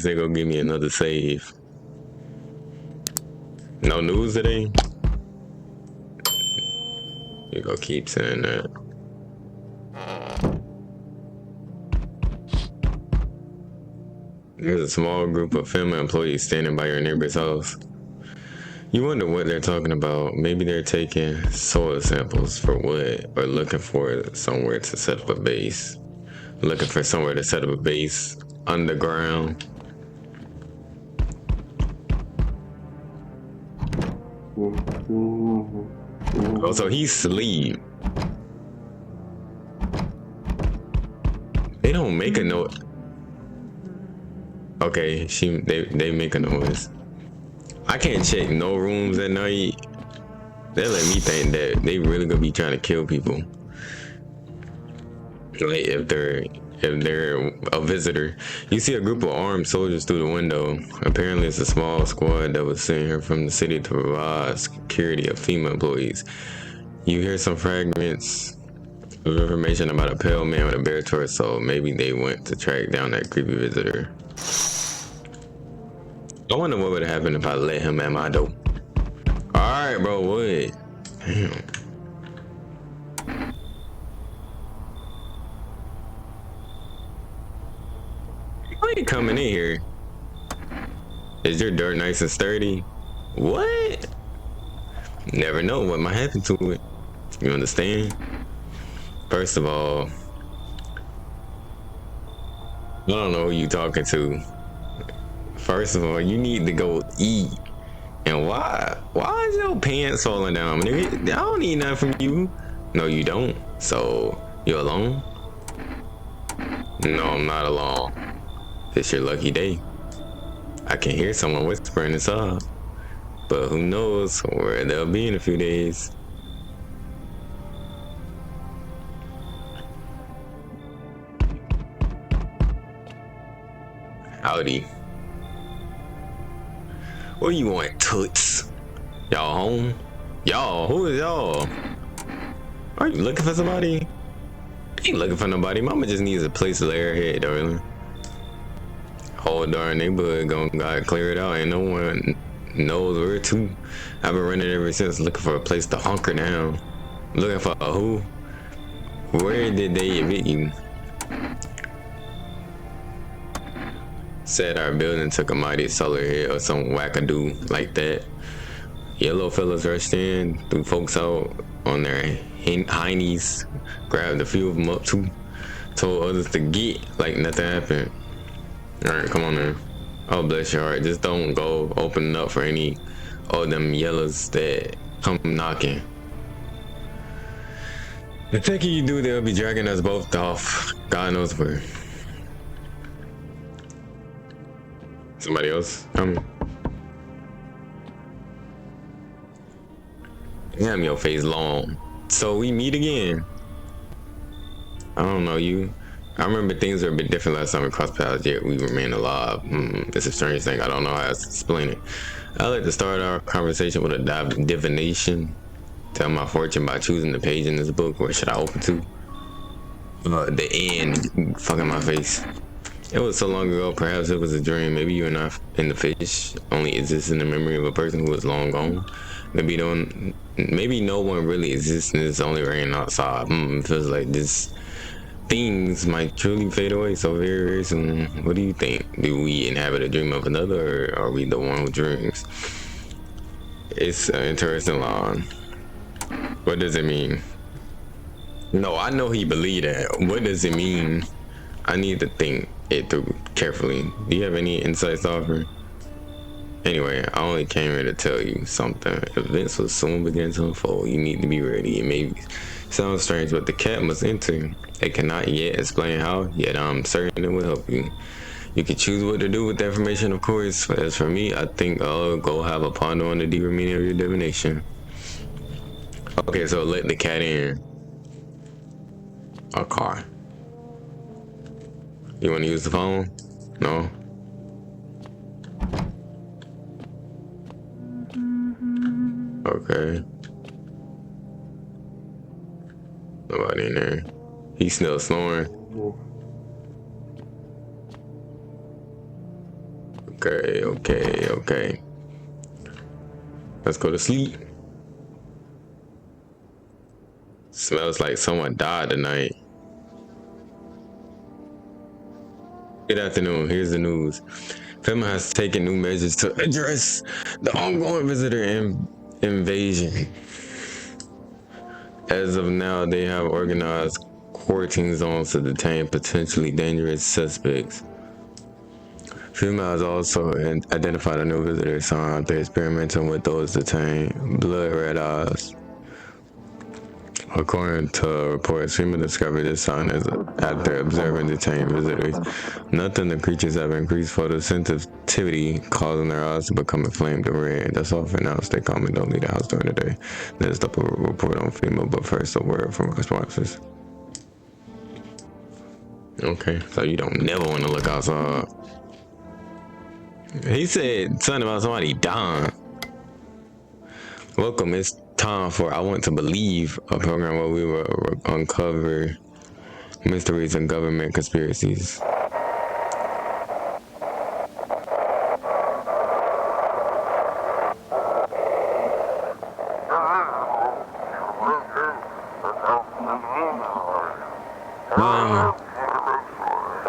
they gonna give me another save. No news today? You go keep saying that. There's a small group of family employees standing by your neighbor's house. You wonder what they're talking about. Maybe they're taking soil samples for wood or looking for somewhere to set up a base. Looking for somewhere to set up a base underground. Oh, so he's asleep. They don't make a noise. Okay, they make a noise. I can't check no rooms at night. They let me think that they really gonna be trying to kill people. Like if they're a visitor. You see a group of armed soldiers through the window. Apparently it's a small squad that was sent here from the city to provide security of female employees. You hear some fragments of information about a pale man with a bare torso. Maybe they went to track down that creepy visitor. I wonder what would happen if I let him at my door. Alright, bro, what? Damn. Why are you coming in here? Is your dirt nice and sturdy? What? Never know what might happen to it. You understand? First of all, I don't know who you talking to. First of all, you need to go eat. And why is your pants falling down? I don't need nothing from you. No, you don't. So, you alone? No, I'm not alone. It's your lucky day. I can hear someone whispering inside. But who knows where they'll be in a few days. Howdy. What do you want, toots? Y'all home? Y'all? Who is y'all? Are you looking for somebody? I ain't looking for nobody. Mama just needs a place to lay her head, darling. Whole darn neighborhood got cleared out and no one knows where to. I've been running ever since, looking for a place to hunker down. Looking for a who? Where did they evict you? Said our building took a mighty solar hit or some wackadoo like that. Yellow fellas rushed in, threw folks out on their heinies, grabbed a few of them up too, told others to get like nothing happened. Alright, come on now. Oh, bless your heart. Just don't go opening up for any of them yellows that come knocking. The second you do, they'll be dragging us both off. God knows where. Somebody else coming. Damn, your face long. So we meet again. I don't know you. I remember things were a bit different last time we crossed paths, yet we remain alive. It's a strange thing. I don't know how else to explain it. I like to start our conversation with a divination. Tell my fortune by choosing the page in this book. Where should I open to? The end. Fucking my face. It was so long ago, perhaps it was a dream. Maybe you are not in the fish, only exists in the memory of a person who is long gone. Maybe no one really exists and it's only raining outside. It feels like this things might truly fade away so very, very soon. What do you think? Do we inhabit a dream of another, or are we the one who dreams? It's an interesting line. What does it mean? No, I know he believed that. What does it mean? I need to think it through carefully. Do you have any insights to offer? Anyway, I only came here to tell you something. Events will soon begin to unfold. You need to be ready. It may sound strange, but the cat must enter. It cannot yet explain how, yet I'm certain it will help you. You can choose what to do with the information, of course. As for me, I think I'll go have a ponder on the deeper meaning of your divination. Okay, so let the cat in. A car. You want to use the phone? No? Okay. Nobody in there. He's still snoring. Okay. Let's go to sleep. Smells like someone died tonight. Good afternoon. Here's the news. FEMA has taken new measures to address the ongoing visitor invasion. As of now, they have organized quarantine zones to detain potentially dangerous suspects. FEMA has also identified a new visitor sign after experimenting with those detained. Blood red eyes. According to reports, FEMA discovered this sign after observing detained visitors. Noting the creatures have increased photosensitivity, causing their eyes to become inflamed and red. That's all for now. Stay calm and don't leave the house during the day. Then stop a report on FEMA, but first a word from our sponsors. Okay, so you don't never want to look outside. He said something about somebody dying. Welcome, it's time for I Want to Believe, a program where we will uncover mysteries and government conspiracies.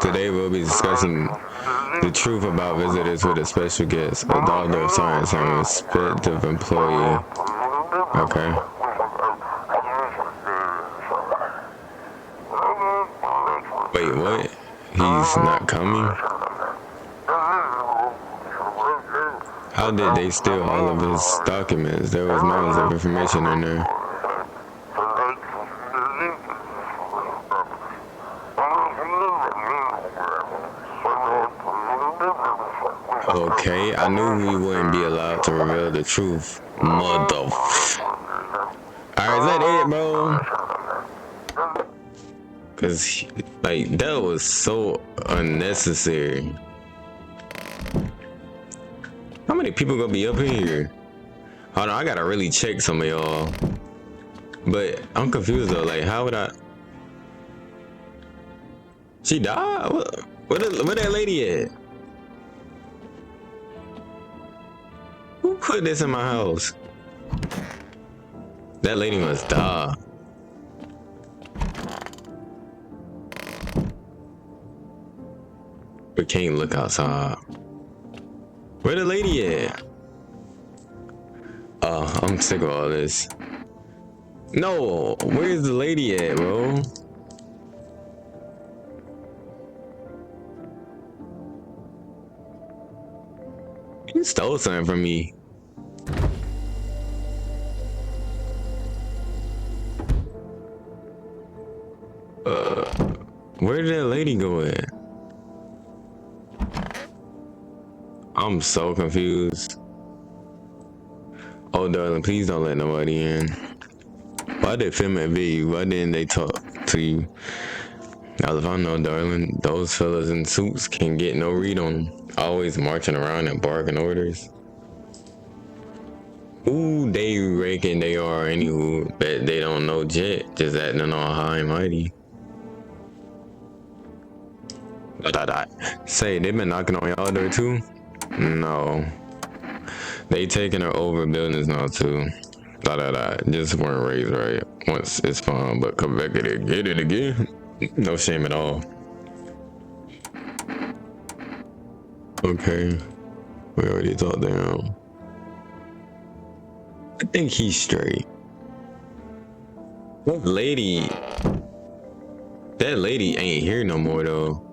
Today we'll be discussing the truth about visitors with a special guest, a doctor of science and a respected employee. Okay. Wait, what? He's not coming? How did they steal all of his documents? There was mountains of information in there. Okay, I knew we wouldn't be allowed to reveal the truth. Alright, is that it, bro? Cause, like, that was so unnecessary. How many people gonna be up in here? Hold on, I gotta really check some of y'all. But I'm confused though, like, how would I? She died? Where that lady at? Who put this in my house? That lady must die. We can't look outside. Where the lady at? I'm sick of all this. No, where's the lady at, bro? You stole something from me. Where did that lady go at? I'm so confused. Oh, darling, please don't let nobody in. Why did FEMA invade you? Why didn't they talk to you? Now, if I know, darling, those fellas in suits can get no read on them. Always marching around and barking orders. Who they reckon they are, anywho? Bet they don't know Jet, just acting all high and mighty. Say, they been knocking on y'all door too? No. They taking her over buildings now too. Just weren't raised right. Once it's fine, but come back at it, get it again. No shame at all. Okay. We already talked to him. I think he's straight. That lady ain't here no more though.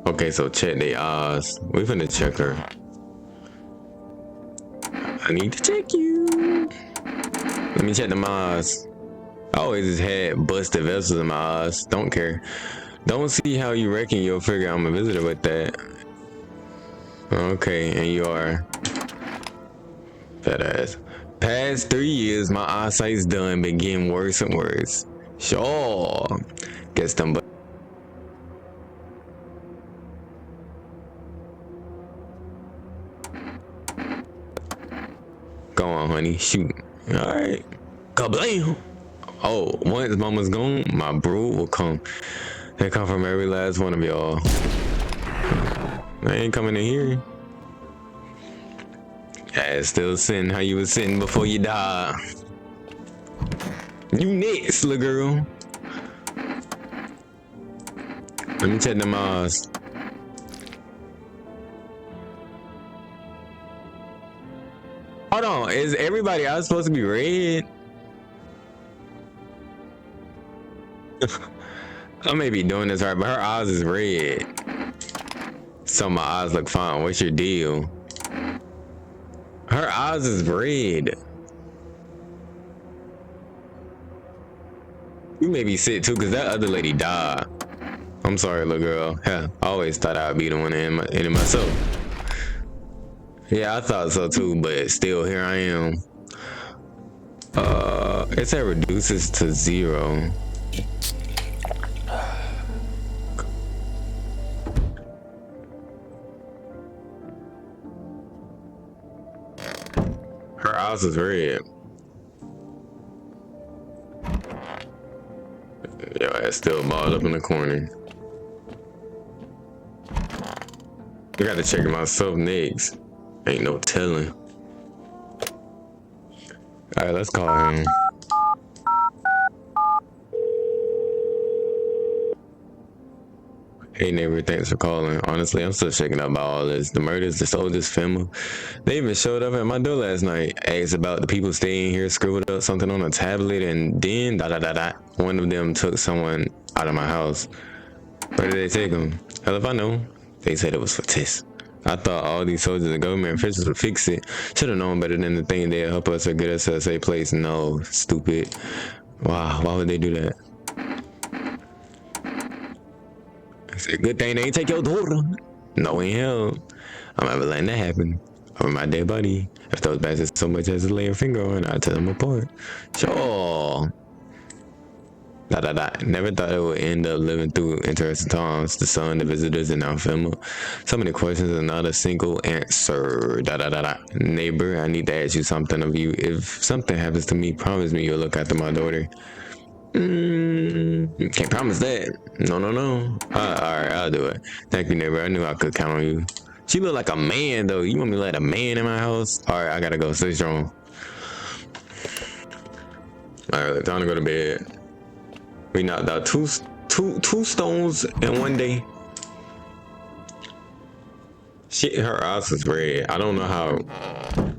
Okay, so check they eyes. We finna check her. I need to check you. Let me check them eyes. I always just had busted vessels in my eyes. Don't care. Don't see how you reckon you'll figure I'm a visitor with that. Okay, and you are. Fat ass. Past 3 years, my eyesight's done, been getting worse and worse. Sure. Guess them. Go on, honey. Shoot. Alright. Kablam! Oh, once mama's gone, my brood will come. They come from every last one of y'all. I ain't coming in here. Yeah, still sitting how you was sitting before you died. You next, little girl. Let me check them eyes. Hold on, is everybody else supposed to be red? I may be doing this right, but her eyes is red. So my eyes look fine. What's your deal? Her eyes is red. You may be sick too, cause that other lady died. I'm sorry, little girl. Yeah, I always thought I'd be the one to end it myself. Yeah, I thought so too, but still, here I am. It said reduces to 0. Her eyes is red. Yo, ass still balled up in the corner. I gotta check myself next. Ain't no telling. Alright, let's call him. Hey neighbor, thanks for calling. Honestly, I'm still shaking up about all this. The murders, the soldiers, film. They even showed up at my door last night. Asked about the people staying here, scribbled up something on a tablet, and then one of them took someone out of my house. Where did they take them? Hell if I know. They said it was for tests. I thought all these soldiers and government officials would fix it. Should have known better than to think they'd help us or get us to a safe place. No, stupid. Wow, why would they do that? It's a good thing they ain't take your daughter. No, ain't hell. I'm never letting that happen. Over my dead body. If those bastards so much as to lay a finger on, I'd tear them apart. Sure. Never thought it would end up living through interesting times. The sun, the visitors, and now film. So many questions and not a single answer. Neighbor, I need to ask you something of you. If something happens to me, promise me you'll look after my daughter. Can't promise that. No. Alright, I'll do it. Thank you, neighbor. I knew I could count on you. She look like a man, though. You want me to let a man in my house? Alright, I gotta go. Stay strong. Alright, time to go to bed. We knocked out two stones in one day. Shit, her eyes was red. I don't know how,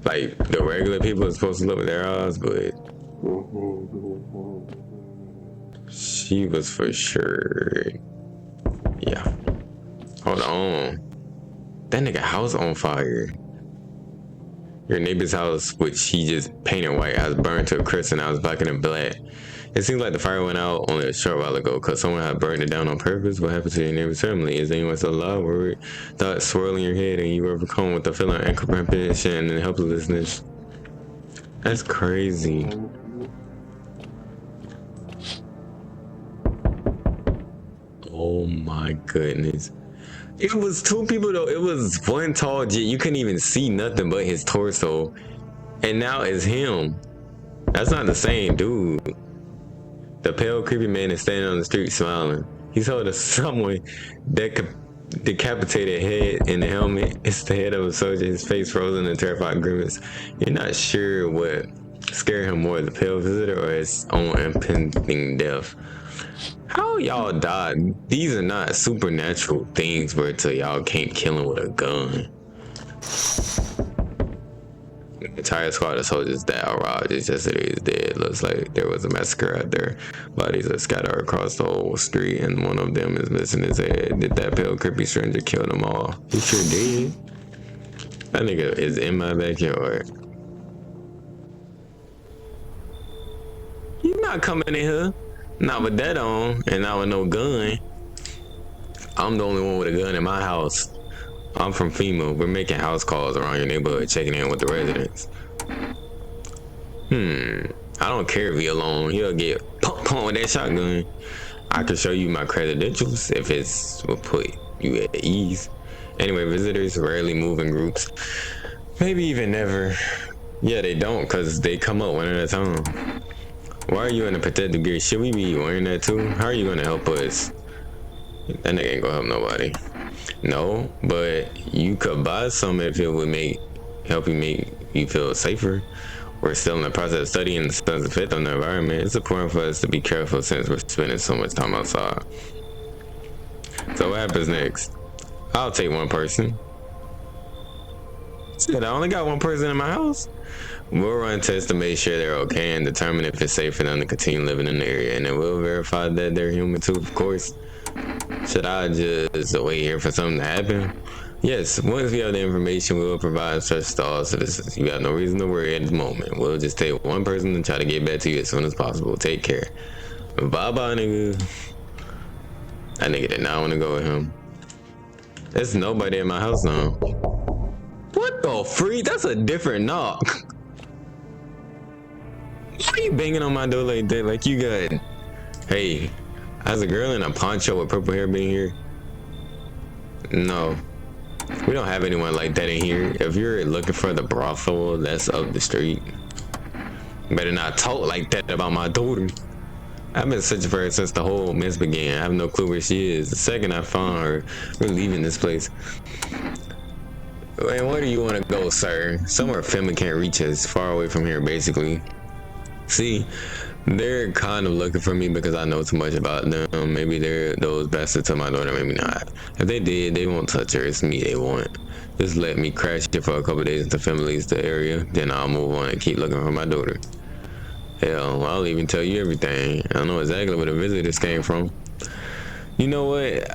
like, the regular people are supposed to look with their eyes, but she was for sure. Yeah. Hold on. That nigga house on fire. Your neighbor's house, which he just painted white, has burned to a crisp and I was black and black. It seems like the fire went out only a short while ago because someone had burned it down on purpose. What happened to your neighbor's family? Is anyone still alive? Worried thoughts swirling your head and you were overcome with the feeling of incomprehension and helplessness. That's crazy. Oh my goodness. It was two people though. It was one tall jet. You couldn't even see nothing but his torso. And now it's him. That's not the same dude. The pale, creepy man is standing on the street smiling. He's holding someone decapitated head in the helmet. It's the head of a soldier, his face frozen in terrifying grimace. You're not sure what scared him more, the pale visitor or his own impending death. How y'all died? These are not supernatural things where till y'all can't kill him with a gun. The entire squad of soldiers that arrived just yesterday is dead. Looks like there was a massacre out there. Bodies are scattered across the whole street, and one of them is missing his head. Did that pale, creepy stranger kill them all? He sure did. That nigga is in my backyard. You not coming in here. Not with that on, and not with no gun. I'm the only one with a gun in my house. I'm from FEMA. We're making house calls around your neighborhood, checking in with the residents. I don't care if he alone. He'll get pump with that shotgun. I can show you my credentials if it's will put you at ease. Anyway, visitors rarely move in groups. Maybe even never. Yeah, they don't, because they come up one at a time. Why are you in a protective gear? Should we be wearing that too? How are you going to help us? That nigga ain't gonna help nobody. No, but you could buy some if it would help you feel safer. We're still in the process of studying the sun's effect on the environment. It's important for us to be careful since we're spending so much time outside. So what happens next? I'll take one person. Shit, I only got one person in my house. We'll run tests to make sure they're okay and determine if it's safe for them to continue living in the area. And then we'll verify that they're human too, of course. Should I just wait here for something to happen? Yes, once we have the information, we will provide such to all citizens. You got no reason to worry at the moment. We'll just take one person and try to get back to you as soon as possible. Take care. Bye-bye, nigga. That nigga did not want to go with him. There's nobody in my house now. What the freak? That's a different knock. Why are you banging on my door like that? Like you got... Hey, has a girl in a poncho with purple hair been here? No. We don't have anyone like that in here. If you're looking for the brothel that's up the street, better not talk like that about my daughter. I've been searching for her since the whole mess began. I have no clue where she is. The second I found her, we're leaving this place. And where do you want to go, sir? Somewhere family can't reach us, far away from here, basically. See, they're kind of looking for me because I know too much about them. Maybe they're those bastards to my daughter, maybe not. If they did, they won't touch her. It's me they want. Just let me crash here for a couple days until family leaves the area. Then I'll move on and keep looking for my daughter. Hell, I'll even tell you everything. I know exactly where the visitors came from. You know what?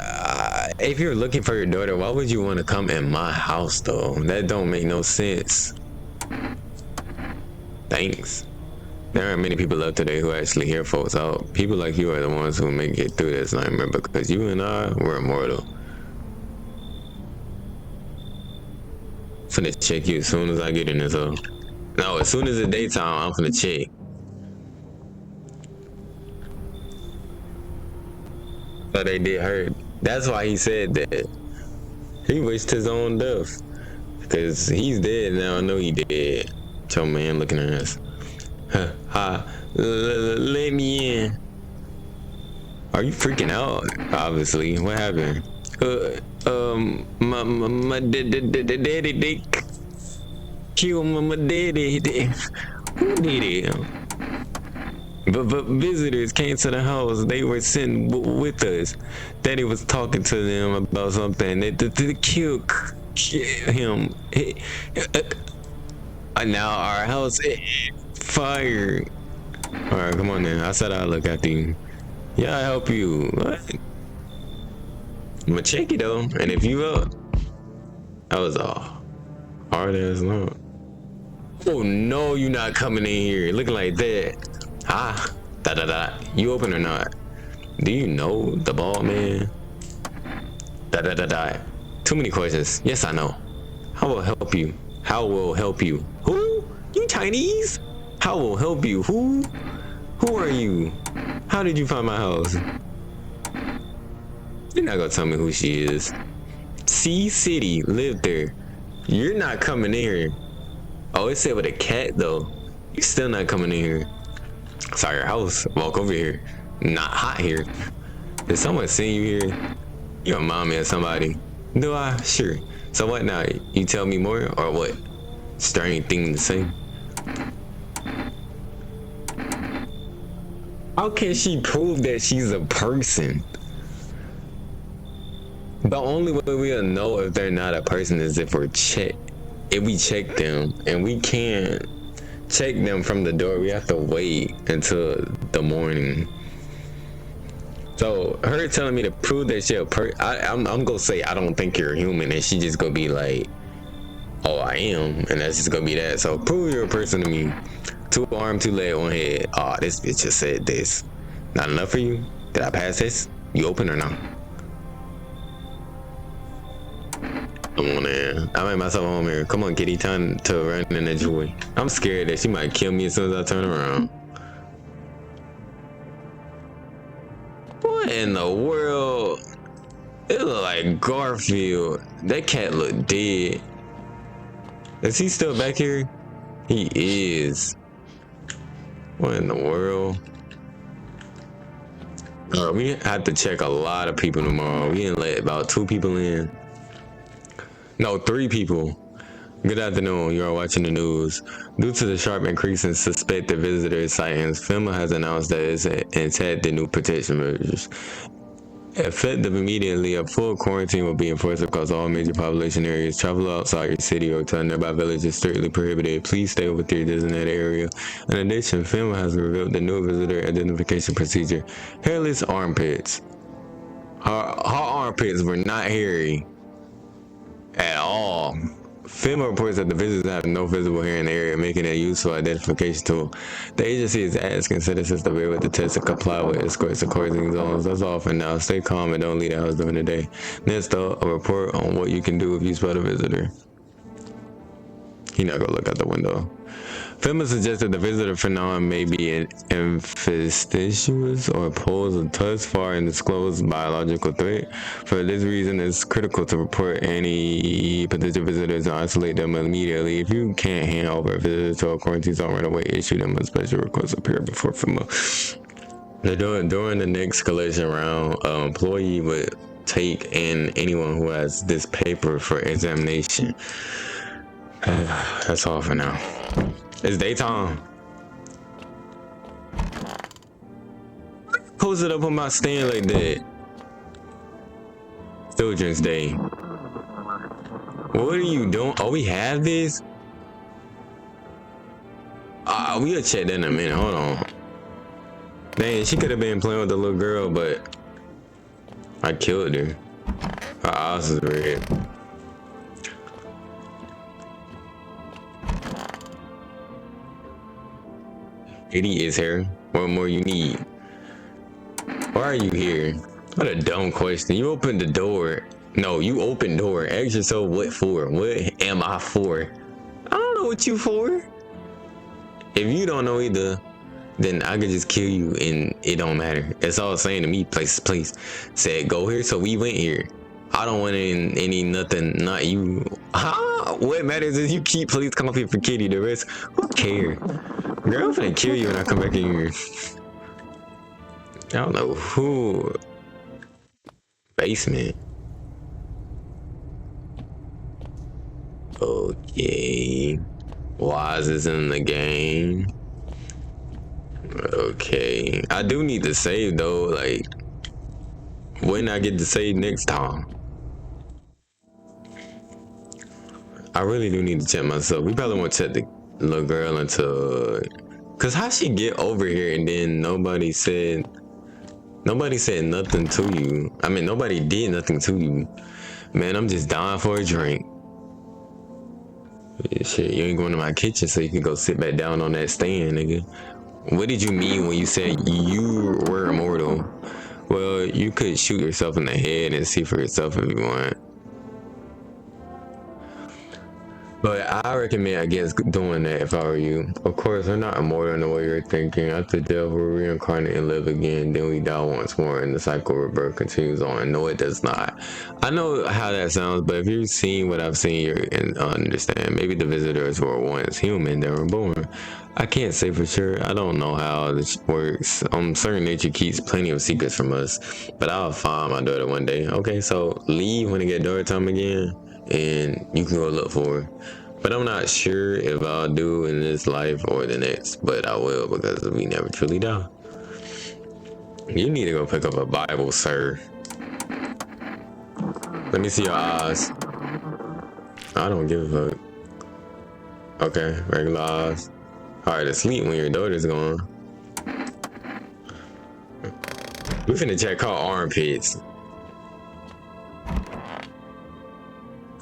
If you're looking for your daughter, why would you want to come in my house, though? That don't make no sense. Thanks. There aren't many people left today who actually hear folks out. People like you are the ones who make it through this nightmare because you and I, we're immortal. I'm finna check you as soon as I get in this hole. No, as soon as it's daytime, I'm finna check. So they did hurt. That's why he said that. He wished his own death. Because he's dead now. I know he dead. Your man looking at us. Let me in. Are you freaking out? Obviously. What happened? My daddy, they killed my daddy. Who did it? But visitors came to the house. They were sitting with us. Daddy was talking to them about something. They killed him. Now our house fire. All right, come on then. I said I'll look after you. Yeah, I'll help you. What? I'm gonna check it though. And if you up, that was all hard ass luck. Oh no, you're not coming in here looking like that. Ah, you open or not? Do you know the ball man? Too many questions. Yes, I know. How will help you? How will help you? Who? You Chinese? How will help you? Who? Who are you? How did you find my house? You're not gonna tell me who she is. C City lived there. You're not coming in here. Oh, it said with a cat though. You're still not coming in here. Saw your house. Walk over here. Not hot here. Did someone see you here? Your mom or somebody? Do I? Sure. So what now? You tell me more or what? Strange thing to say. How can she prove that she's a person? The only way we'll know if they're not a person is if we check them, and we can't check them from the door. We have to wait until the morning. So her telling me to prove that she's a person, I'm gonna say I don't think you're a human, and she just gonna be like, oh, I am, and that's just gonna be that. So prove you're a person to me. 2 arms, 2 legs, 1 head. Oh, this bitch just said this. Not enough for you? Did I pass this? You open or not? Come on, man. I made myself home here. Come on, kitty. Time to run in that joy. I'm scared that she might kill me as soon as I turn around. What in the world? It look like Garfield. That cat look dead. Is he still back here? He is. What in the world? We have to check a lot of people tomorrow. We didn't let about 2 people in. No, 3 people. Good afternoon. You are watching the news. Due to the sharp increase in suspected visitor sightings, FEMA has announced that it's enacted new protection measures. Effective immediately, a full quarantine will be enforced across all major population areas. Travel outside your city or to a nearby village is strictly prohibited. Please stay within your designated area. In addition, FEMA has revealed the new visitor identification procedure. Hairless armpits. Her armpits were not hairy at all. FEMA reports that the visitors have no visible hair in the area, making it a useful identification tool. The agency is asking citizens to be able to test and comply with escorts and quarantine zones. That's all for now. Stay calm and don't leave the house during the day. Next up, a report on what you can do if you spot a visitor. He not gonna look out the window. FEMA suggested the visitor phenomenon may be infectious or pose a thus far undisclosed biological threat. For this reason, it's critical to report any potential visitors and isolate them immediately. If you can't hand over a visitor to a quarantine zone right away, issue them a special request appear before FEMA. During the next collection round, an employee would take in anyone who has this paper for examination. That's all for now. It's daytime. Post it up on my stand like that. Children's Day. What are you doing? Oh, we have this? We'll check that in a minute. Hold on. Dang, she could have been playing with the little girl, but I killed her. Her eyes is red. Idiot is here. What more you need? Why are you here? What a dumb question. You opened the door. No, you opened door. Ask yourself what for? What am I for? I don't know what you for. If you don't know either, then I could just kill you and it don't matter. It's all saying to me, place. Said go here, so we went here. I don't want any nothing, not you. What matters is you keep please come up here for Kitty. The rest, who cares? Girl, I'm finna kill you when I come back in here. I don't know who. Basement. Okay. Wise is in the game. Okay. I do need to save though. Like, when I get to save next time. I really do need to check myself. We probably won't check the little girl until, cause how she get over here and then nobody said nothing to you. I mean, nobody did nothing to you. Man, I'm just dying for a drink. Shit, you ain't going to my kitchen so you can go sit back down on that stand, nigga. What did you mean when you said you were immortal? Well, you could shoot yourself in the head and see for yourself if you want. But I recommend against doing that if I were you. Of course, they're not immortal in the way you're thinking. After death, we reincarnate and live again. Then we die once more, and the cycle of rebirth continues on. No, it does not. I know how that sounds, but if you've seen what I've seen, you can understand. Maybe the visitors were once human. They were born. I can't say for sure. I don't know how this works. Certain nature keeps plenty of secrets from us. But I'll find my daughter one day. Okay, so leave when it get daughter time again, and you can go look for her. But I'm not sure if I'll do in this life or the next, but I will because we never truly die. You need to go pick up a Bible, sir. Let me see your eyes. I don't give a fuck. Okay, regular eyes. Hard to sleep when your daughter's gone. We finna check her armpits.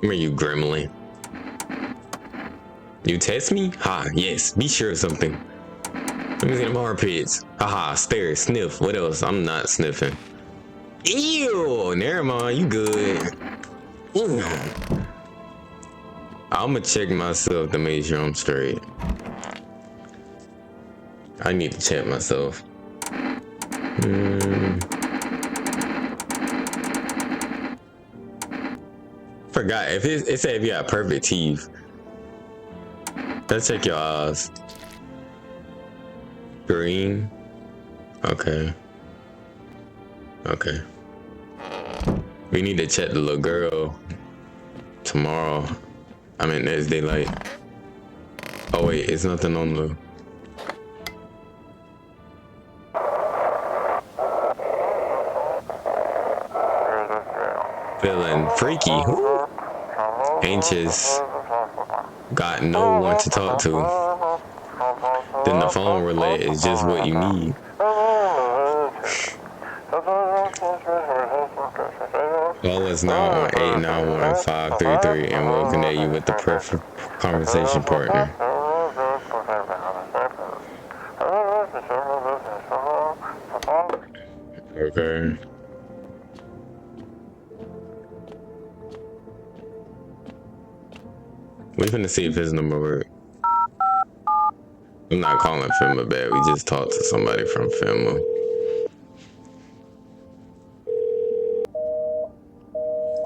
Come here, you gremlin. You test me? Ha, yes. Be sure of something. Let me see them armpits. Haha, stare, sniff. What else? I'm not sniffing. Ew, never mind. You good. Ew. I'ma check myself to make sure I'm straight. I need to check myself. Forgot. If it said if you got perfect teeth. Let's check your eyes. Green. Okay. Okay. We need to check the little girl tomorrow. I mean, there's daylight. Oh wait, it's nothing on the. Feeling freaky, anxious, got no one to talk to. Then the phone relay is just what you need. Call us now on 891-533 and we'll connect you with the perfect conversation partner. Okay. We finna see if his number works. I'm not calling FEMA back. We just talked to somebody from FEMA.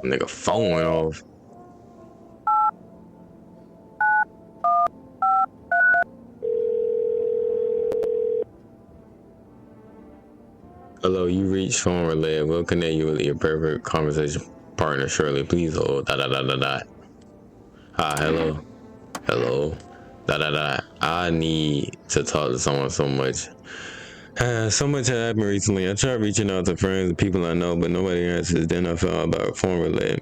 Nigga, phone went off. Hello, you reached phone relay. We'll connect you with your perfect conversation partner shortly. Please hold. Hi, hello. Hello. I need to talk to someone so much. So much has happened recently. I tried reaching out to friends and people I know, but nobody answers. Then I found about phone relay.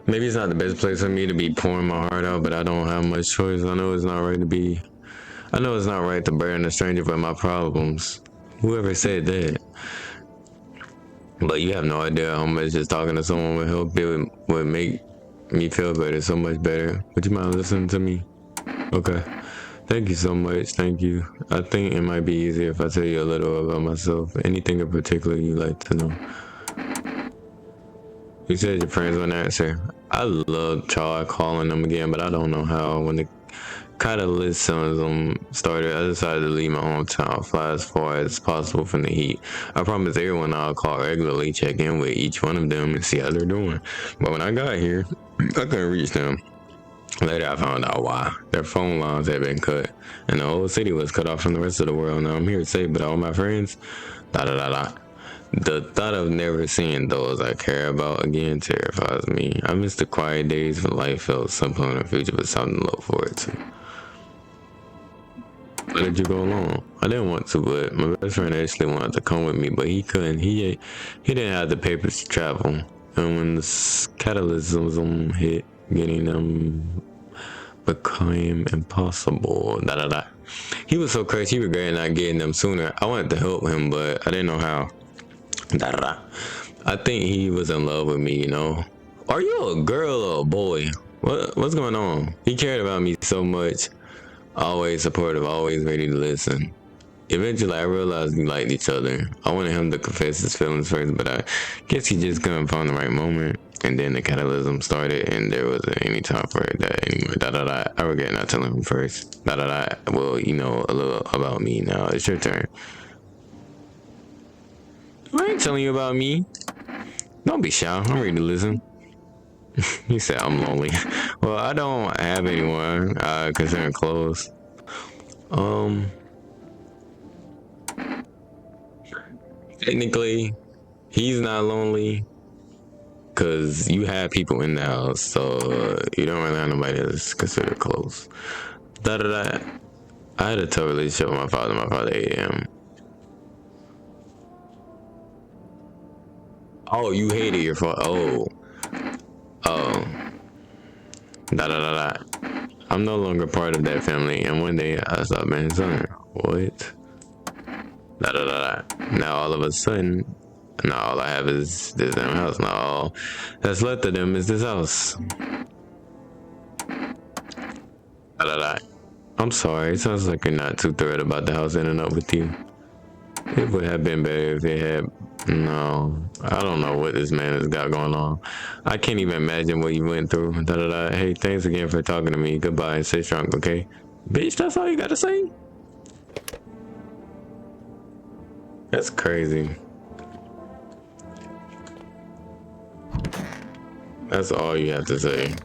Maybe it's not the best place for me to be pouring my heart out, but I don't have much choice. I know it's not right to burden a stranger with my problems. Whoever said that. But you have no idea how much just talking to someone would help. It would make me feel better, so much better. Would you mind listening to me? Okay. Thank you so much. Thank you. I think it might be easier if I tell you a little about myself. Anything in particular you'd like to know? You said your friends wouldn't answer. I love try calling them again, but I don't know how. When the catalyst symptoms started, I decided to leave my hometown, fly as far as possible from the heat. I promised everyone I'll call regularly, check in with each one of them and see how they're doing. But when I got here, I couldn't reach them. Later, I found out why. Their phone lines had been cut, and the whole city was cut off from the rest of the world. Now I'm here to say, but all my friends, The thought of never seeing those I care about again terrifies me. I miss the quiet days when life felt simple and the future was something to look forward to. Why did you go along? I didn't want to, but my best friend actually wanted to come with me, but he couldn't. He didn't have the papers to travel, and when the catalysm hit, getting them became impossible. He was so crazy, he regretted not getting them sooner. I wanted to help him, but I didn't know how. I think he was in love with me, you know. Are you a girl or a boy? What's going on? He cared about me so much. Always supportive, always ready to listen. Eventually, I realized we liked each other. I wanted him to confess his feelings first, but I guess he just couldn't find the right moment. And then the catalysm started, and there wasn't any time for that anymore. I regret not telling him first. Well, you know a little about me now. It's your turn. I ain't telling you about me. Don't be shy. I'm ready to listen. He said I'm lonely. Well, I don't have anyone I consider close. Technically, he's not lonely because you have people in the house, so you don't really have nobody that's considered close. I had a tough relationship with my father. My father hated him. Oh, you hated your father. Oh. I'm no longer part of that family, and one day I stopped being his son. What? Now all of a sudden, now all I have is this damn house. Now all that's left of them is this house. I'm sorry. It sounds like you're not too thrilled about the house ending up with you. It would have been better if it had. No, I don't know what this man has got going on. I can't even imagine what you went through. Hey, thanks again for talking to me. Goodbye and stay strong, okay? Bitch, that's all you gotta say? That's crazy. That's all you have to say.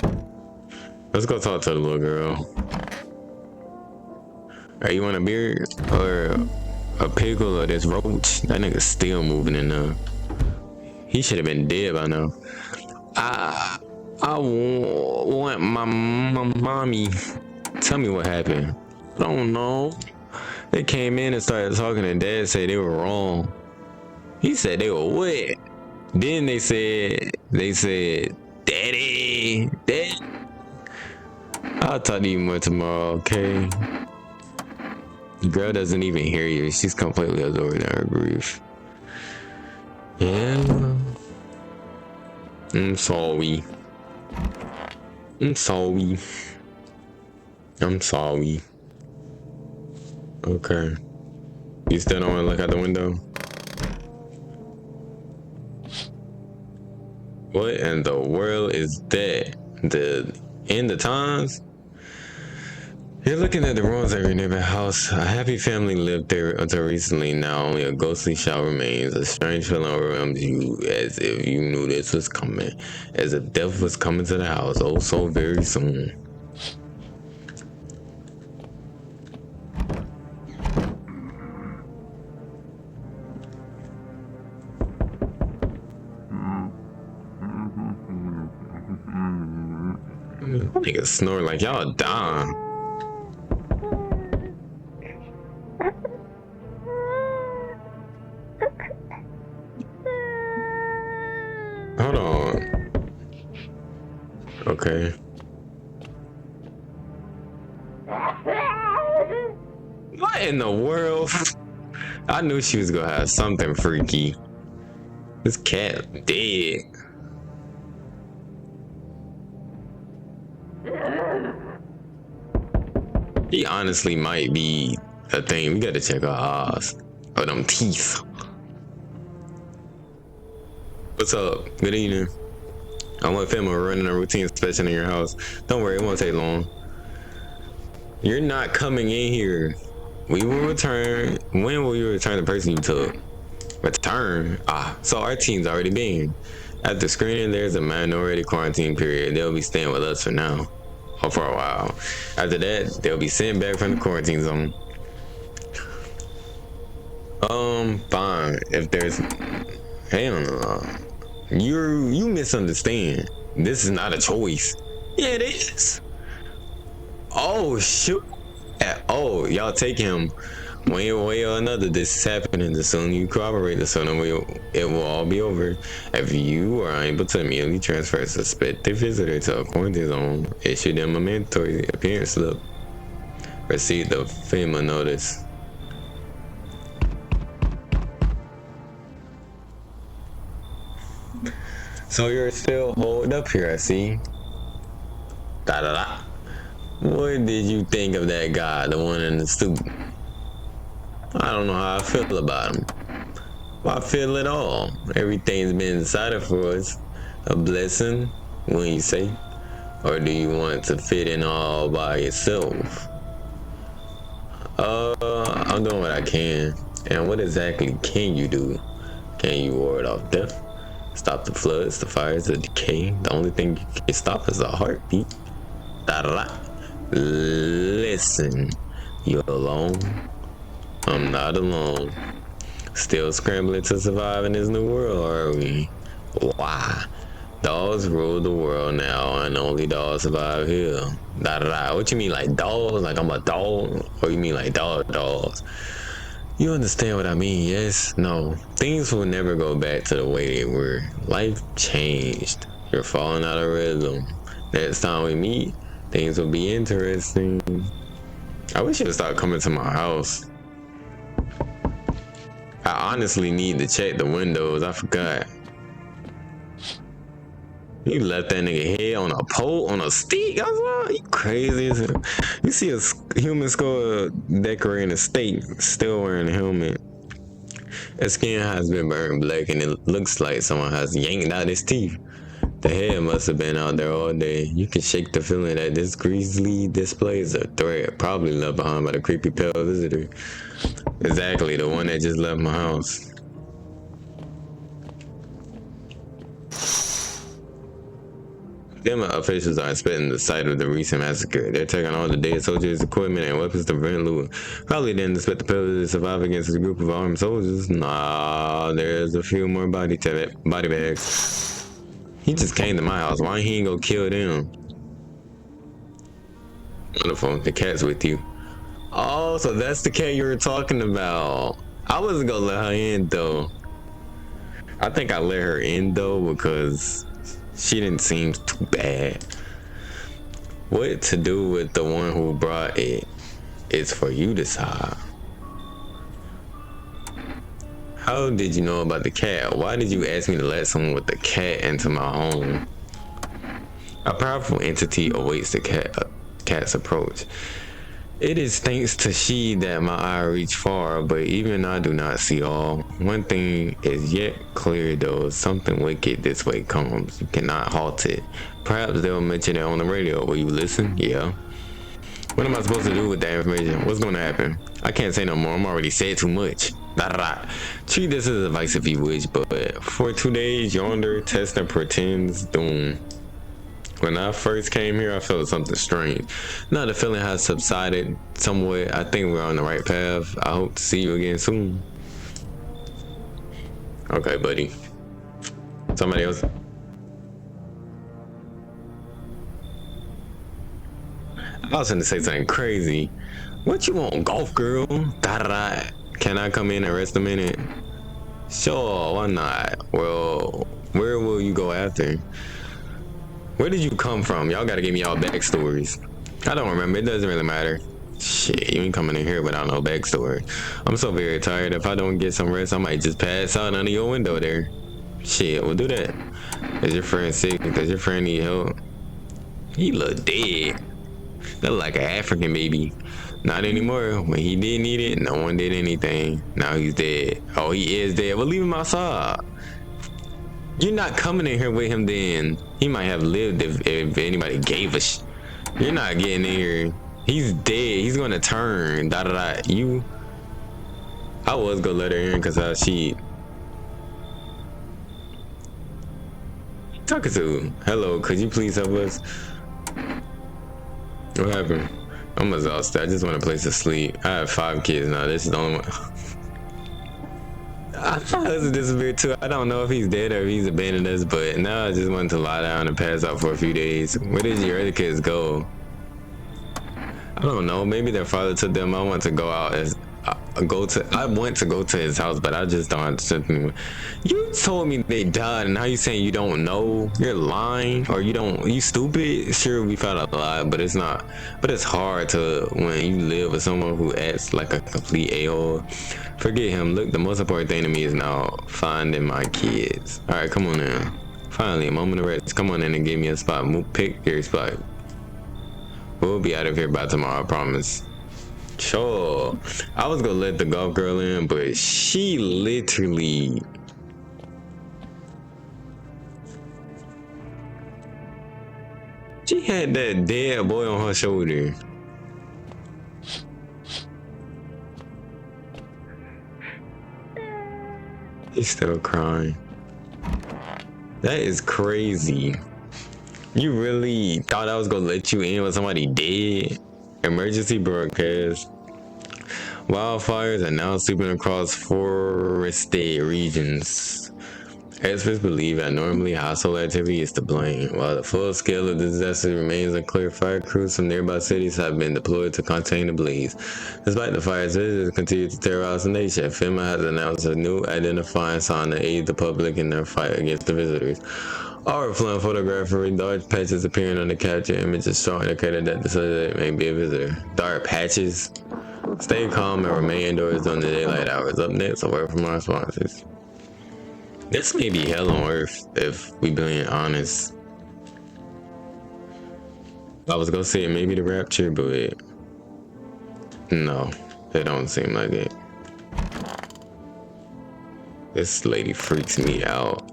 Let's go talk to the little girl. Are you want a beer or a pickle or this roach? That nigga's still moving in there. He should have been dead by now. I want my mommy. Tell me what happened. I don't know. They came in and started talking, and Dad said they were wrong. He said they were what? Then they said, Daddy. I'll talk to you more tomorrow, okay? The girl doesn't even hear you. She's completely absorbed in her grief. Yeah. I'm sorry. Okay. You still don't want to look out the window? What in the world is that? The end of times? You're looking at the ruins of your neighbor's house. A happy family lived there until recently. Now only a ghostly shout remains. A strange feeling overwhelms you, as if you knew this was coming. As if death was coming to the house, oh so very soon. Niggas snore like y'all dying. Hold on. Okay. What in the world? I knew she was gonna have something freaky. This cat dead. He honestly might be a thing. We gotta check her eyes. Or them teeth. What's up? Good evening. I want family running a routine inspection in your house. Don't worry, it won't take long. You're not coming in here. We will return. When will you return the person you took? Return? So our team's already been. After screening, there's a minority quarantine period. They'll be staying with us for now. Or for a while. After that, they'll be sent back from the quarantine zone. Fine. If there's... Hell no. You misunderstand. This is not a choice. Yeah, it is. Oh, shoot. Oh, y'all take him. One way or another, this is happening. The sooner you cooperate, the sooner it will all be over. If you are unable to immediately transfer a suspected visitor to a quarantine zone, issue them a mandatory appearance slip. Receive the FEMA notice. So you're still holed up here, I see. What did you think of that guy, the one in the suit? I don't know how I feel about him. Well, I feel it all. Everything's been decided for us. A blessing, when you say. Or do you want to fit in all by yourself? I'm doing what I can. And what exactly can you do? Can you ward off death? Stop the floods, the fires, the decay? The only thing you can stop is a heartbeat. Listen, you're alone. I'm not alone. Still scrambling to survive in this new world, are we? Why? Dogs rule the world now, and only dogs survive here. What you mean, like dogs? Like I'm a dog? Or you mean like dogs? You understand what I mean, yes? No. Things will never go back to the way they were. Life changed. You're falling out of rhythm. Next time we meet, things will be interesting. I wish you would start coming to my house. I honestly need to check the windows. I forgot. You left that nigga head on a pole, on a stick. I was like, you crazy as hell. You see a human skull decorating a steak, still wearing a helmet. His skin has been burned black and it looks like someone has yanked out his teeth. The head must have been out there all day. You can shake the feeling that this grisly display is a threat, probably left behind by the creepy pale visitor. Exactly, the one that just left my house. Them officials are inspecting the site of the recent massacre. They're taking all the dead soldiers' equipment and weapons to prevent loot. Probably didn't expect the pillars to survive against a group of armed soldiers. Nah, there's a few more body bags. He just came to my house. Why he ain't go kill them? Wonderful. The cat's with you. Oh, so that's the cat you were talking about. I wasn't gonna let her in though. I think I let her in though because she didn't seem too bad. What to do with the one who brought it is for you to decide. How did you know about the cat? Why did you ask me to let someone with the cat into my home? A powerful entity awaits the cat's approach. It is thanks to she that my eye reach far, but even I do not see all. One thing is yet clear though, something wicked this way comes. You cannot halt it. Perhaps they'll mention it on the radio. Will you listen? Yeah. What am I supposed to do with that information? What's going to happen? I can't say no more. I'm already said too much. Treat this as advice if you wish, but for 2 days yonder, tester pretends doom. When I first came here, I felt something strange. Now the feeling has subsided somewhat. I think we're on the right path. I hope to see you again soon. Okay, buddy. Somebody else. I was gonna say something crazy. What you want, golf girl? Can I come in and rest a minute? Sure, why not? Well, where will you go after? Where did you come from? Y'all gotta give me y'all backstories. I don't remember. It doesn't really matter. Shit, you ain't coming in here without no backstory. I'm so very tired. If I don't get some rest, I might just pass out under your window there. Shit, we'll do that. Is your friend sick? Does your friend need help? He look dead. Look like an African baby. Not anymore. When he did need it, no one did anything. Now he's dead. Oh, he is dead. Well, leave him outside. You're not coming in here with him then. He might have lived if anybody gave a You're not getting in here. He's dead. He's gonna turn. You. I was gonna let her in because she. Talking to. Hello, could you please help us? What happened? I'm exhausted. I just want a place to sleep. I have 5 kids now. This is the only one. I thought my husband disappeared too. I don't know if he's dead or if he's abandoned us, but now I just wanted to lie down and pass out for a few days. Where did your other kids go? I don't know. Maybe their father took them. I want to go out as I want to go to his house, but I just don't have something. You told me they died, and now you saying you don't know? You're lying, or you stupid? Sure, we found out a lot, but it's not. But it's hard to when you live with someone who acts like a complete a-hole. Forget him. Look, the most important thing to me is now finding my kids. All right, come on in. Finally, a moment of rest. Come on in and give me a spot. Pick your spot. We'll be out of here by tomorrow, I promise. Sure. I was gonna let the golf girl in, but she literally had that dead boy on her shoulder. He's still crying. That is crazy. You really thought I was gonna let you in when somebody dead? Emergency broadcast. Wildfires are now sweeping across forested regions. Experts believe that normally household activity is to blame. While the full scale of the disaster remains unclear, fire crews from nearby cities have been deployed to contain the blaze. Despite the fires, visitors continue to terrorize the nation. FEMA has announced a new identifying sign to aid the public in their fight against the visitors. Overflowing photography, dark patches appearing on the capture images strong indicated that the subject may be a visitor. Dark patches? Stay calm and remain indoors during the daylight hours. Up next, a word from our sponsors. This may be hell on earth, if we being honest. I was gonna say it may be the rapture, but no, it don't seem like it. This lady freaks me out.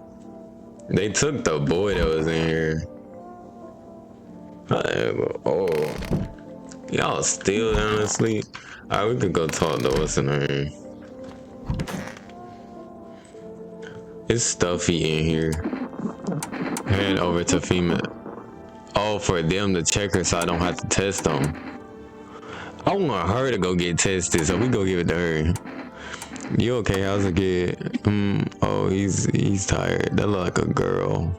They took the boy that was in here. Oh, y'all still down asleep? Alright, we could go talk to what's in her. It's stuffy in here. Head over to FEMA. Oh, for them to check her so I don't have to test them. I want her to go get tested, so we go give it to her. You okay? How's the kid? Oh, he's tired. That look like a girl.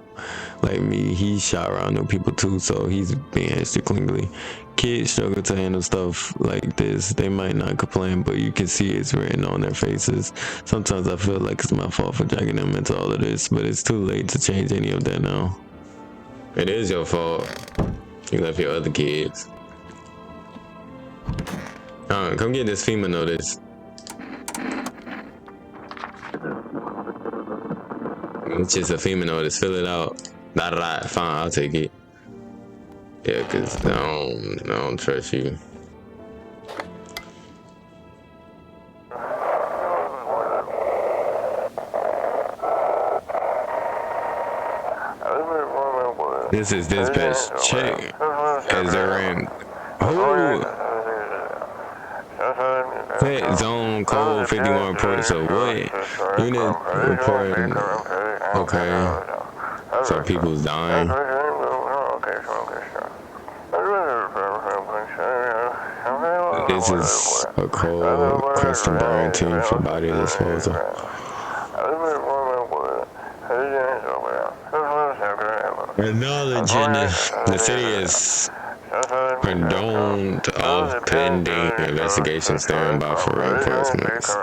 Like me, he shot around new people too, so he's being extra cleanly. Kids struggle to handle stuff like this. They might not complain, but you can see it's written on their faces. Sometimes I feel like it's my fault for dragging them into all of this, but it's too late to change any of that now. It is your fault. You left your other kids. Come get this FEMA notice. It's just a FEMA notice. Fill it out. Right. Fine, I'll take it. Yeah, cause I don't trust you. This is dispatch. Check as they're in. Who? Set zone code 51 reported. So what? Unit reporting. Okay. So people's dying. This is a cold custom burn team for body disposal. Acknowledging the city is condoned of pending investigation stand by for reinforcements.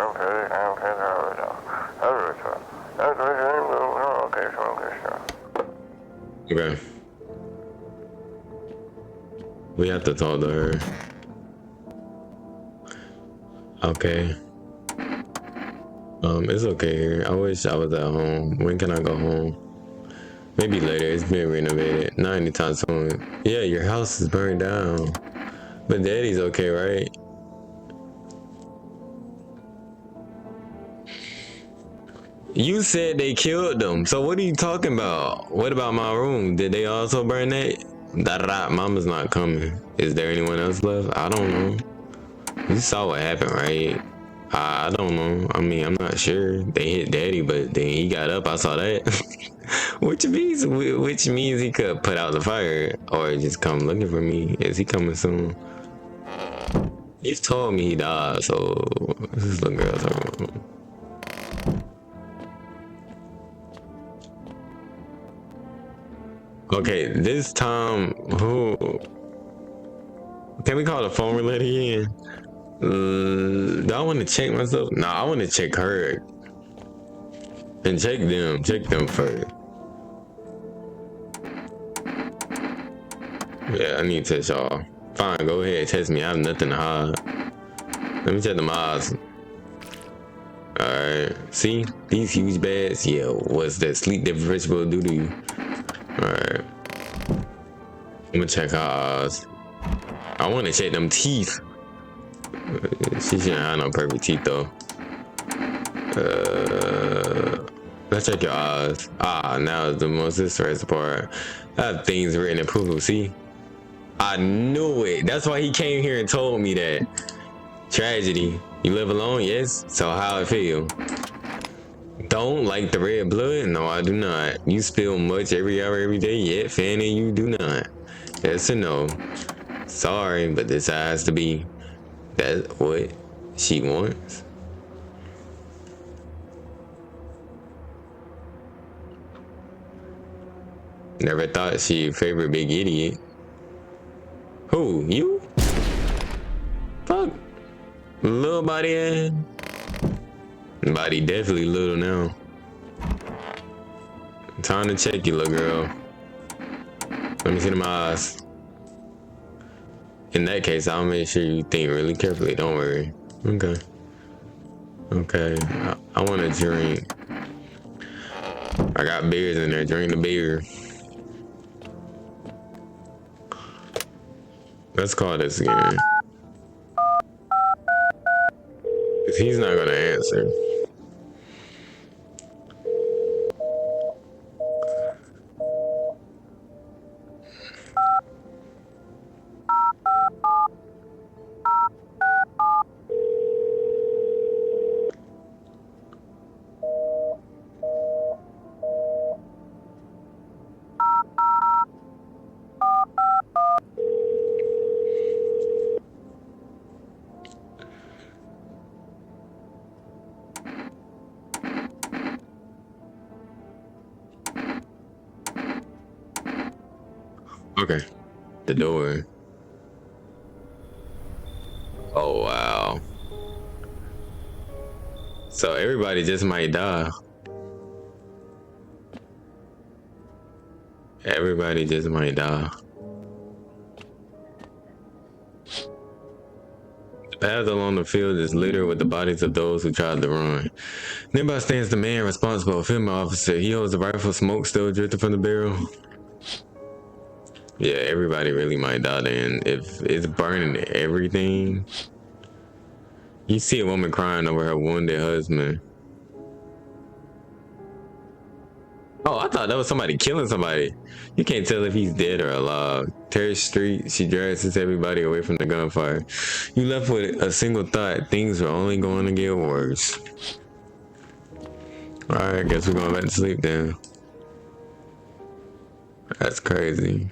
Okay. We have to talk to her. Okay. It's okay here. I wish I was at home. When can I go home? Maybe later. It's been renovated. Not anytime soon. Yeah, your house is burned down. But daddy's okay, right? You said they killed them. So what are you talking about? What about my room? Did they also burn that? Mama's not coming. Is there anyone else left? I don't know. You saw what happened, right? I don't know. I mean, I'm not sure. They hit daddy, but then he got up. I saw that. which means he could put out the fire or just come looking for me. Is he coming soon? He's told me he died, so this is the girl talking about. Okay, this time, who? Can we call the phone roulette again? Do I want to check myself? Nah, I want to check her. And check them. Check them first. Yeah, I need to test y'all. Fine, go ahead, test me. I have nothing to hide. Let me check them eyes. Alright. See? These huge bags? Yeah, what's that sleep deprivation will do to you? Alright. I'm gonna check her eyes. I want to check them teeth. She shouldn't have no perfect teeth though. Let's check your eyes. Now is the most distressing part. I have things written in proof. See? I knew it. That's why he came here and told me that. Tragedy. You live alone? Yes. So how I feel? Don't like the red blood? No, I do not. You spill much every hour, every day? Yet, Fanny, you do not. Yes or no? Sorry, but this has to be. That's what she wants. Never thought she'd favorite big idiot. Who? You? Fuck. Little body ass. Body definitely little now. Time to check you, little girl. Let me see them eyes. In that case, I'll make sure you think really carefully. Don't worry. Okay. Okay. I want a drink. I got beers in there. Drink the beer. Let's call this again. Cause he's not gonna answer. Okay. The door. Oh wow. So everybody just might die. Everybody just might die. The path along the field is littered with the bodies of those who tried to run. Nearby stands the man responsible, a female officer. He holds a rifle, smoke still drifting from the barrel. Yeah, everybody really might die then. If it's burning everything. You see a woman crying over her wounded husband. Oh, I thought that was somebody killing somebody. You can't tell if he's dead or alive. Terrace Street, she dresses everybody away from the gunfire. You left with a single thought, things are only going to get worse. Alright, guess we're going back to sleep then. That's crazy.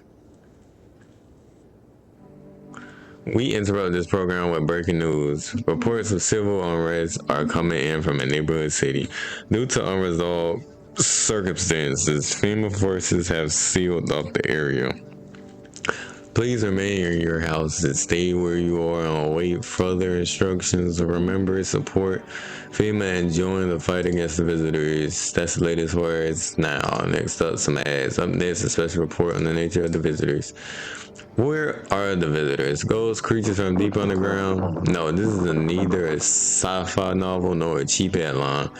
We interrupt this program with breaking news. Reports of civil unrest are coming in from a neighborhood city. Due to unresolved circumstances, FEMA forces have sealed off the area. Please remain in your houses, stay where you are, and await further instructions. Remember, support FEMA and join the fight against the visitors. That's the latest words now. Next up, some ads. Up next, a special report on the nature of the visitors. Where are the visitors? Ghosts, creatures from deep underground? No, this is neither a sci-fi novel nor a cheap headline.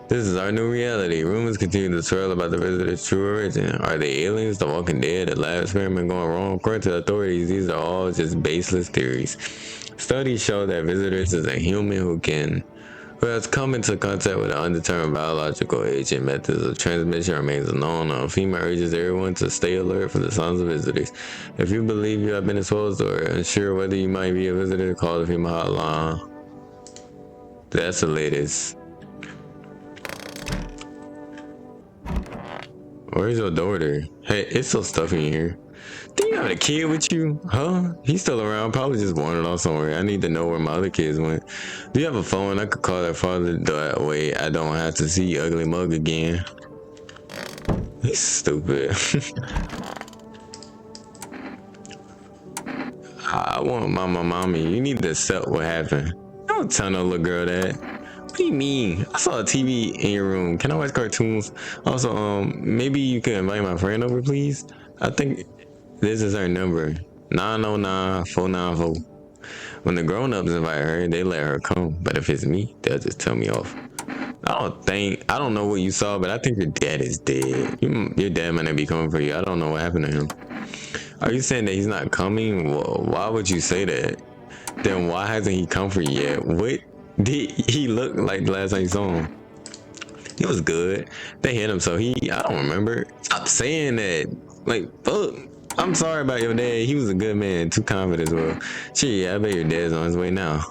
This is our new reality. Rumors continue to swirl about the visitors' true origin. Are they aliens, the Walking Dead, a lab experiment going wrong? According to authorities, these are all just baseless theories. Studies show that visitors is a human who has come into contact with an undetermined biological agent. Methods of transmission remains unknown. FEMA urges everyone to stay alert for the signs of visitors. If you believe you have been exposed or unsure whether you might be a visitor, call the FEMA hotline. That's the latest. Where's your daughter? Hey, it's so stuffy in here. Do you have a kid with you? Huh? He's still around. Probably just wandered off somewhere. I need to know where my other kids went. Do you have a phone? I could call their father that way I don't have to see Ugly Mug again. He's stupid. I want mommy. You need to accept what happened. Don't tell no little girl that. What do you mean? I saw a TV in your room. Can I watch cartoons? Also, maybe you can invite my friend over, please? I think this is her number. 909-494. When the grown-ups invite her, they let her come. But if it's me, they'll just tell me off. I don't know what you saw, but I think your dad is dead. Your dad might not be coming for you. I don't know what happened to him. Are you saying that he's not coming? Well, why would you say that? Then why hasn't he come for you yet? What did he look like the last time you saw him? He was good. They hit him, so I don't remember. Stop saying that. Like, fuck. I'm sorry about your dad. He was a good man. Too confident as well. Shit, yeah, I bet your dad's on his way now.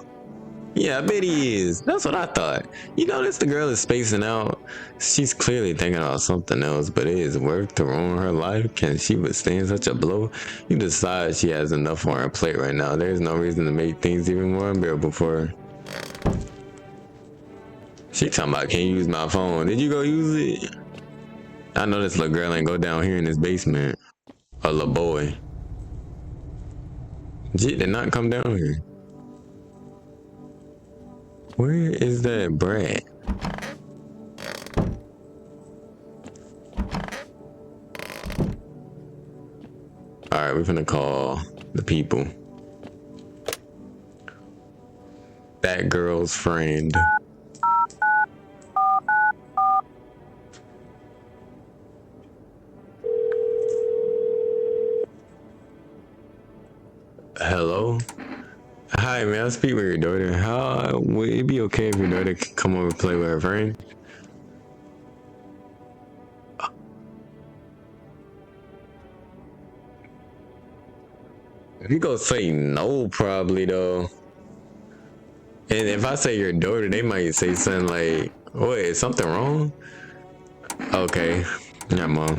Yeah, I bet he is. That's what I thought. You notice the girl is spacing out. She's clearly thinking about something else, but it is worth to ruin her life. Can she withstand such a blow? You decide she has enough on her plate right now. There's no reason to make things even more unbearable for her. She talking about, can't use my phone. Did you go use it? I know this little girl ain't go down here in this basement. A little boy. Jit did not come down here. Where is that brat? Alright, we're gonna call the people. That girl's friend. Hello? Hi, may I speak with your daughter? How would it be okay if your daughter could come over and play with her friend? If you go say no, probably though. And if I say your daughter, they might say something like, "Wait, is something wrong?" Okay, yeah, mom.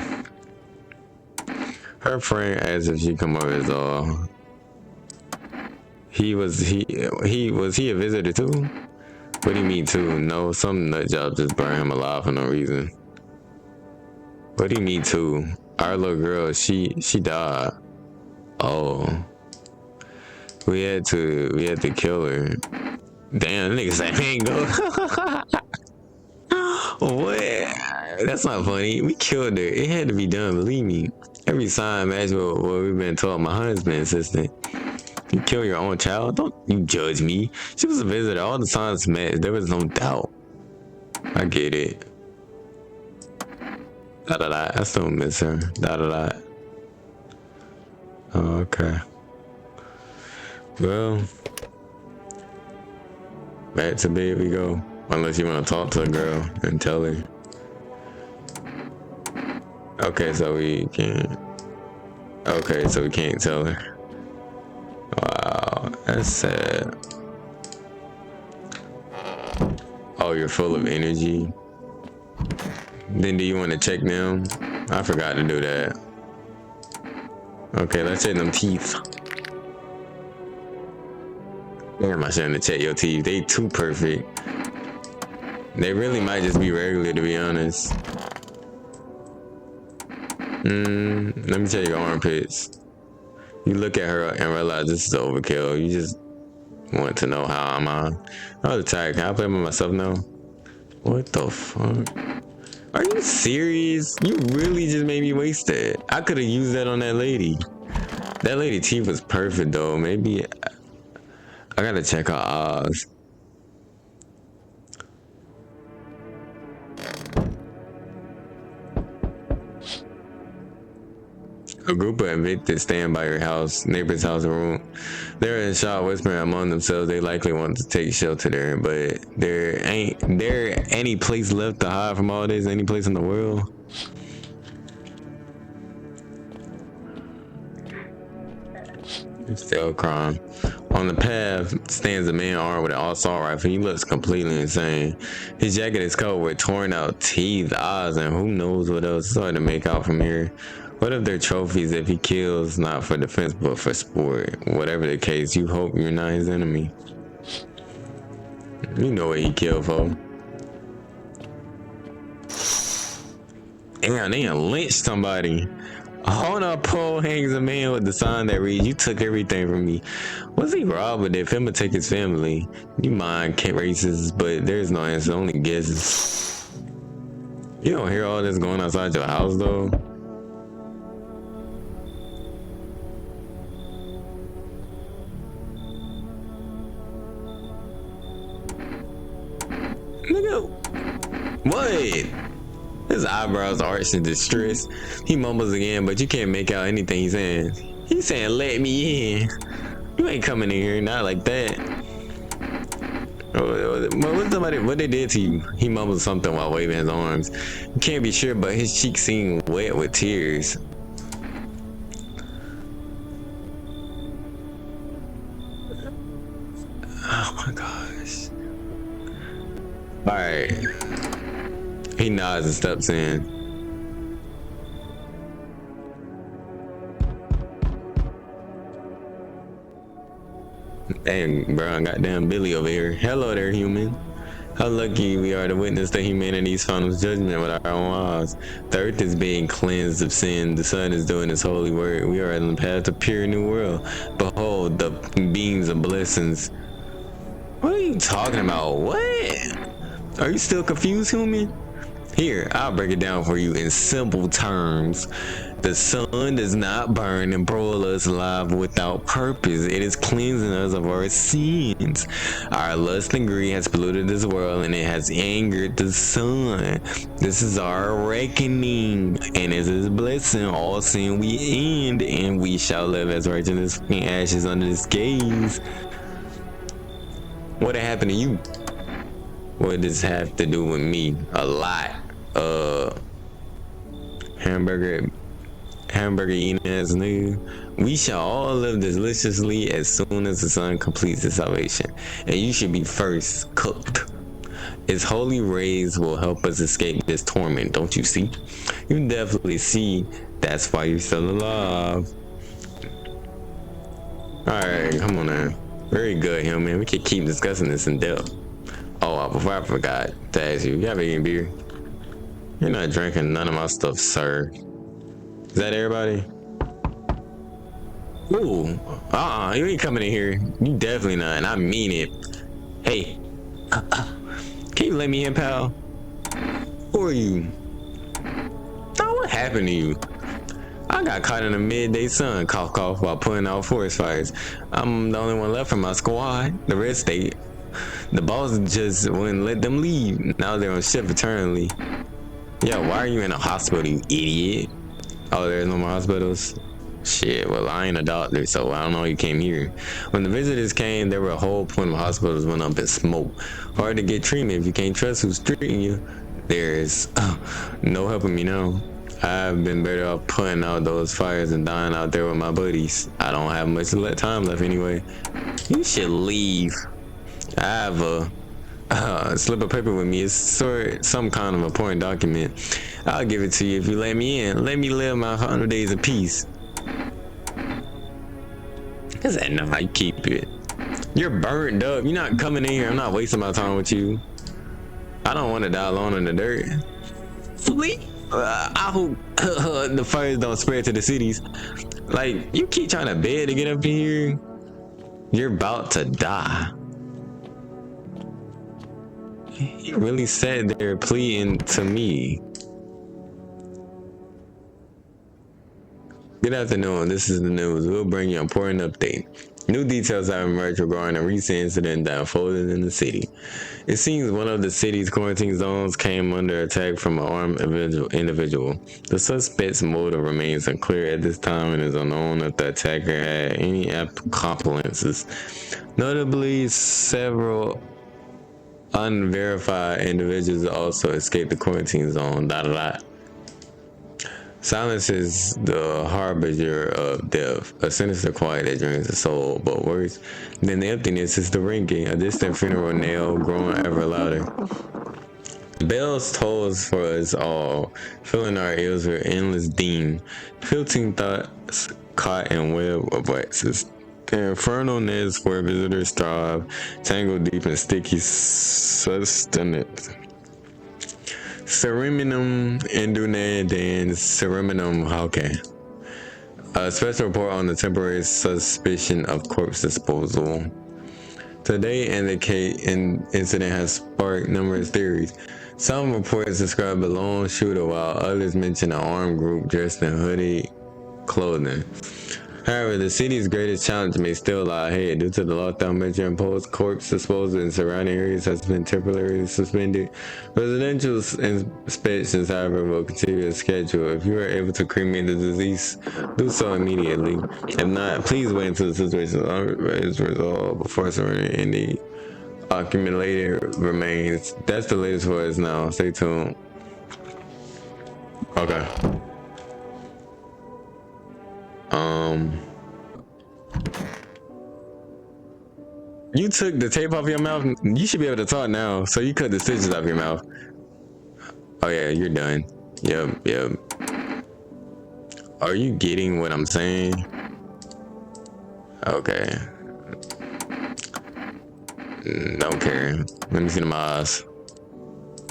Her friend asked if she come over is all. Was he a visitor too? What do you mean too? No, some nut job just burned him alive for no reason. What do you mean too? Our little girl, she died. Oh, we had to kill her. Damn, nigga said mango. What? That's not funny. We killed her. It had to be done, believe me. Every time, imagine what we've been told. My husband insistent. You kill your own child? Don't you judge me. She was a visitor. All the signs matched. There was no doubt. I get it. Da da da. I still miss her. Da da da. Oh, okay. Well, back to bed we go. Unless you want to talk to a girl and tell her. Okay, so we can't. Okay, so we can't tell her. Wow, that's sad. Oh, you're full of energy. Then do you want to check them? I forgot to do that. Okay, let's check them teeth. Damn, I shouldn't have checked your teeth. They too perfect. They really might just be regular, to be honest. Let me check your armpits. You look at her and realize this is overkill. You just want to know how am I. I was tired. Can I play by myself now? What the fuck? Are you serious? You really just made me waste that. I could have used that on that lady. That lady teeth was perfect though. Maybe I gotta check her eyes. A group of evicted stand by your house, neighbor's house room. They're in shock, whispering among themselves. They likely want to take shelter there, but there ain't any place left to hide from all this. Any place in the world. Still crime. On the path stands a man armed with an assault rifle. He looks completely insane. His jacket is covered with torn out teeth, eyes, and who knows what else. It's hard to make out from here. What if they're trophies if he kills not for defense but for sport? Whatever the case, you hope you're not his enemy. You know what he killed for. Damn, they lynched somebody. On a pole hangs a man with the sign that reads, "You took everything from me." Was he robbed? But if him would take his family? You mind races, but there's no answer, only guesses. You don't hear all this going outside your house though? Nigga, what? His eyebrows arch in distress. He mumbles again, but you can't make out anything he's saying. He's saying, "Let me in." You ain't coming in here, not like that. What they did to you? He mumbles something while waving his arms. You can't be sure, but his cheeks seem wet with tears. Oh my gosh. Alright. He nods and steps in. Dang, bro, goddamn Billy over here. Hello there, human. How lucky we are to witness the humanity's final judgment with our own eyes. The earth is being cleansed of sin. The sun is doing its holy work. We are on the path to a pure new world. Behold, the beams of blessings. What are you talking about? What? Are you still confused, human? Here, I'll break it down for you in simple terms. The sun does not burn and broil us alive without purpose. It is cleansing us of our sins. Our lust and greed has polluted this world and it has angered the sun. This is our reckoning, and as his blessing, all sin we end, and we shall live as righteousness and ashes under his gaze. What happened to you? What does this have to do with me? A lot. Hamburger eating ass nigga. We shall all live deliciously as soon as the sun completes his salvation, and you should be first cooked. Its holy rays will help us escape this torment, don't you see? You definitely see. That's why you're still alive. Alright, come on now. Very good, human. We could keep discussing this in depth. Oh, before I forgot to ask you, you have any beer? You're not drinking none of my stuff, sir. Is that everybody? Ooh, you ain't coming in here. You definitely not, and I mean it. Hey, can you let me in, pal? Who are you? Oh, what happened to you? I got caught in the midday sun, cough cough, while putting out forest fires. I'm the only one left from my squad. The rest the boss just wouldn't let them leave. Now they're on shift eternally. Yo, why are you in a hospital, you idiot? Oh, there's no more hospitals? Shit, well, I ain't a doctor, so I don't know you came here. When the visitors came, there were a whole point of hospitals went up in smoke. Hard to get treatment if you can't trust who's treating you. There's no helping me now. I've been better off putting out those fires and dying out there with my buddies. I don't have much time left anyway. You should leave. I have a slip of paper with me. It's some kind of important document. I'll give it to you if you let me in. Let me live my 100 days of peace. Is that not how you keep it? You're burned up. You're not coming in here. I'm not wasting my time with you. I don't want to die alone in the dirt. Flee? I hope the fires don't spread to the cities. Like, you keep trying to beg to get up here. You're about to die. He really sat there pleading to me. Good afternoon, this is the news. We'll bring you an important update. New details have emerged regarding a recent incident that unfolded in the city. It seems one of the city's quarantine zones came under attack from an armed individual. The suspect's motive remains unclear at this time and is unknown if the attacker had any accomplices. Notably, several unverified individuals also escaped the quarantine zone. Silence is the harbinger of death, a sinister quiet that drains the soul, but worse than the emptiness is the ringing, a distant funeral knell growing ever louder. The bells tolls for us all, filling our ears with endless din, filtering thoughts caught in web of waxes. The infernal nest where visitors thrive, tangled deep in sticky sustenance. Cereminum indune dan cereminum hauke. A special report on the temporary suspicion of corpse disposal. Today, incident has sparked numerous theories. Some reports describe a lone shooter, while others mention an armed group dressed in hoodie clothing. However, the city's greatest challenge may still lie ahead. Due to the lockdown measure imposed, corpse disposal in surrounding areas has been temporarily suspended. Residential inspections, however, will continue as scheduled. If you are able to cremate the deceased, do so immediately. If not, please wait until the situation is resolved before surrendering any accumulated remains. That's the latest for us now. Stay tuned. Okay. You took the tape off your mouth. You should be able to talk now. So you cut the stitches off your mouth. Oh yeah, you're done. Yep. Are you getting what I'm saying? Okay. Don't care. Let me see the eyes.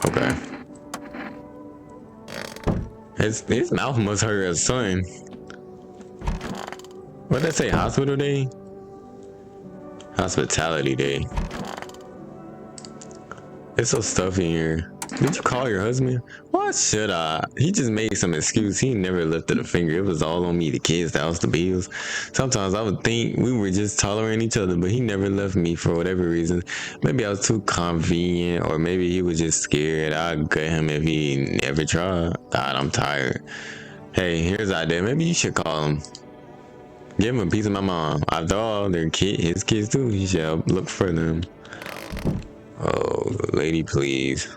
Okay. His mouth must hurt his son. What'd that say? Hospital day? Hospitality day. It's so stuffy in here. Did you call your husband? Why should I? He just made some excuse. He never lifted a finger. It was all on me, the kids, the house, the bills. Sometimes I would think we were just tolerating each other, but he never left me for whatever reason. Maybe I was too convenient, or maybe he was just scared I'd gut him if he never tried. God, I'm tired. Hey, here's the idea. Maybe you should call him. Give him a piece of my mom. After all, they're his kids too. He shall look for them. Oh, lady, please.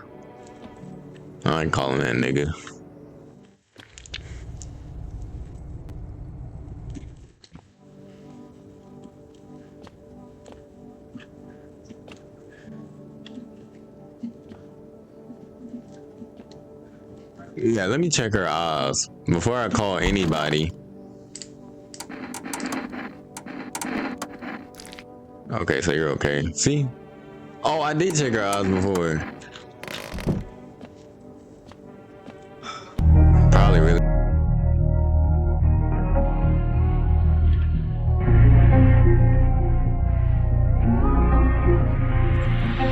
I ain't calling that nigga. Yeah, let me check her eyes before I call anybody. Okay, so you're okay. See? Oh, I did check her eyes before.